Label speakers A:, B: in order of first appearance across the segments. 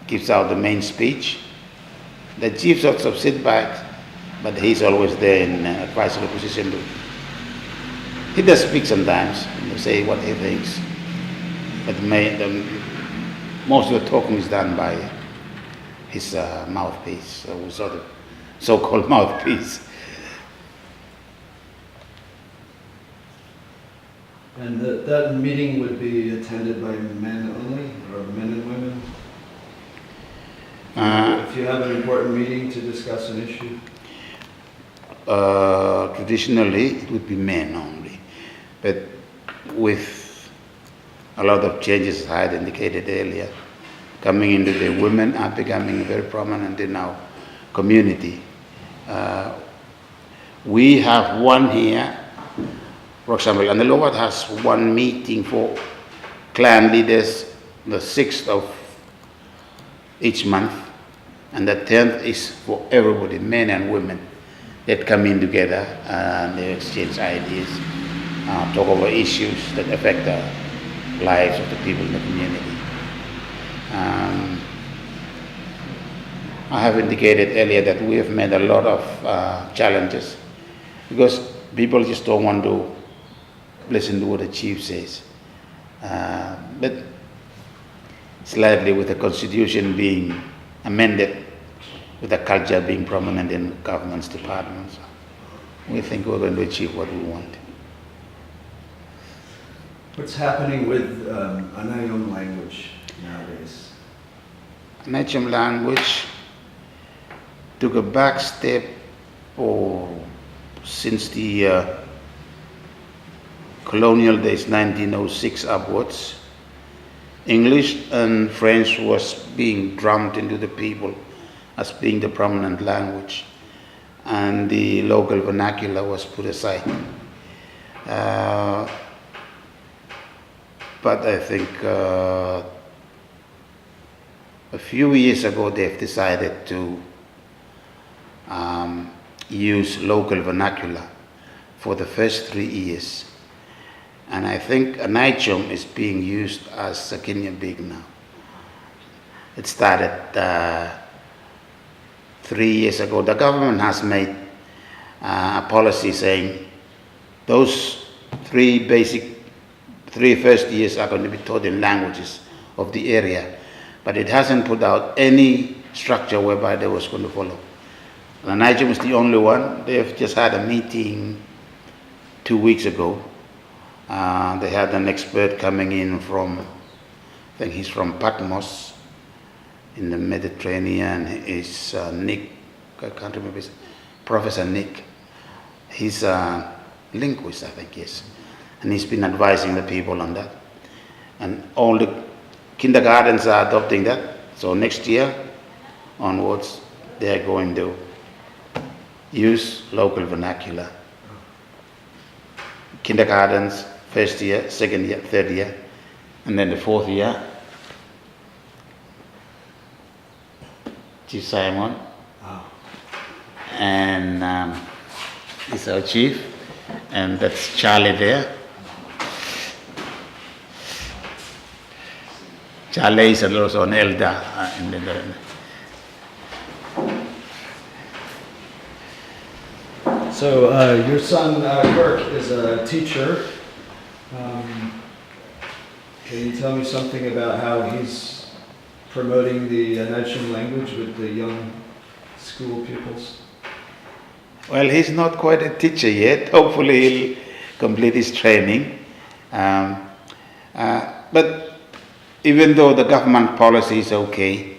A: gives out the main speech. The chief sort of sit back, but he's always there in advisory position. He does speak sometimes, say what he thinks, but most of the talking is done by his mouthpiece, or sort of so-called mouthpiece.
B: And that meeting would be attended by men only, or men and women? If you have an important meeting to discuss an issue?
A: Traditionally, it would be men only, but with a lot of changes, as I had indicated earlier, coming into the women are becoming very prominent in our community. We have one here, for example, Aneityum has one meeting for clan leaders the 6th of each month, and the 10th is for everybody, men and women, that come in together and they exchange ideas, talk over issues that affect the lives of the people in the community. I have indicated earlier that we have made a lot of challenges because people just don't want to listen to what the chief says. But slightly with the constitution being amended, with the culture being prominent in government's departments, we think we're going to achieve what we want.
B: What's happening with Aneityum language nowadays?
A: Aneityum language took a back step since the colonial days, 1906 upwards. English and French was being drummed into the people as being the prominent language, and the local vernacular was put aside. But I think a few years ago they've decided to use local vernacular for the first 3 years. And I think Aneityum is being used as a Kenyan Big now. It started 3 years ago. The government has made a policy saying those three first years are going to be taught in languages of the area, but it hasn't put out any structure whereby they was going to follow. Aneityum is the only one. They've just had a meeting 2 weeks ago. They had an expert coming in from, I think he's from Patmos in the Mediterranean. He's Nick, I can't remember his, Professor Nick. He's a linguist, I think, yes. And he's been advising the people on that. And all the kindergartens are adopting that. So next year onwards, they are going to use local vernacular. Kindergartens, first year, second year, third year, and then the fourth year. Chief Simon, and is our chief, and that's Charlie there. Charlie is also an elder in the
B: So your son Kirk is a teacher. Can you tell me something about how he's promoting the Aneityum language with the young school pupils?
A: Well, he's not quite a teacher yet. Hopefully he'll complete his training. But even though the government policy is okay,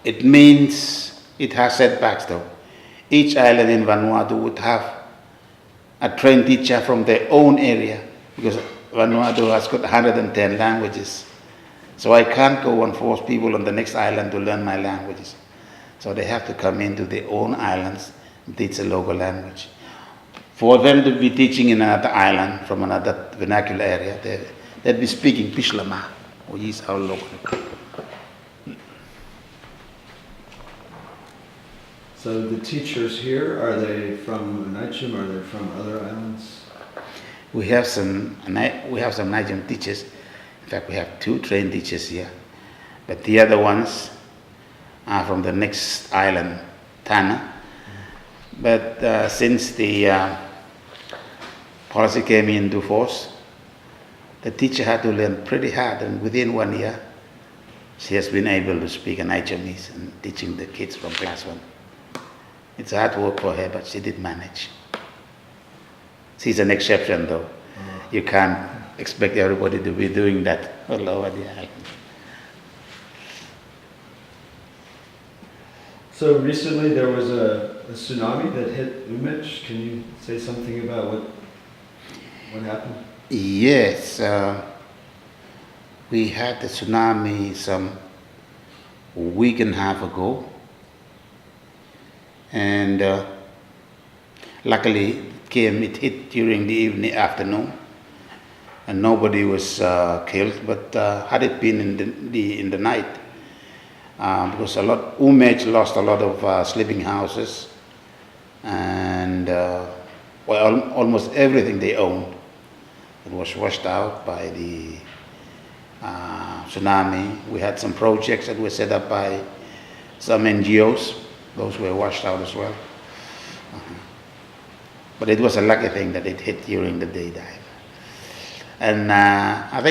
A: it means it has setbacks though. Each island in Vanuatu would have a trained teacher from their own area, because Vanuatu has got 110 languages. So I can't go and force people on the next island to learn my languages. So they have to come into their own islands and teach a local language. For them to be teaching in another island from another vernacular area, they'd be speaking Pishlama, which is our local.
B: So the teachers here, are they from Aneityum or are they from other islands?
A: We have some Aneityum teachers. In fact, we have 2 trained teachers here. But the other ones from the next island, Tanna. But since the policy came into force, the teacher had to learn pretty hard, and within 1 year, she has been able to speak Aneityumese and teaching the kids from class 1. It's hard work for her, but she did manage. She's an exception, though. You can't expect everybody to be doing that all over the island.
B: So recently there was a tsunami that hit Umech. Can you say something about what happened?
A: Yes, we had the tsunami some week and a half ago, and luckily it hit during the afternoon, and nobody was killed. But had it been in the night, because Umech lost a lot of sleeping houses, and almost everything they owned. It was washed out by the tsunami. We had some projects that were set up by some NGOs. Those were washed out as well. But it was a lucky thing that it hit during the daytime. And I think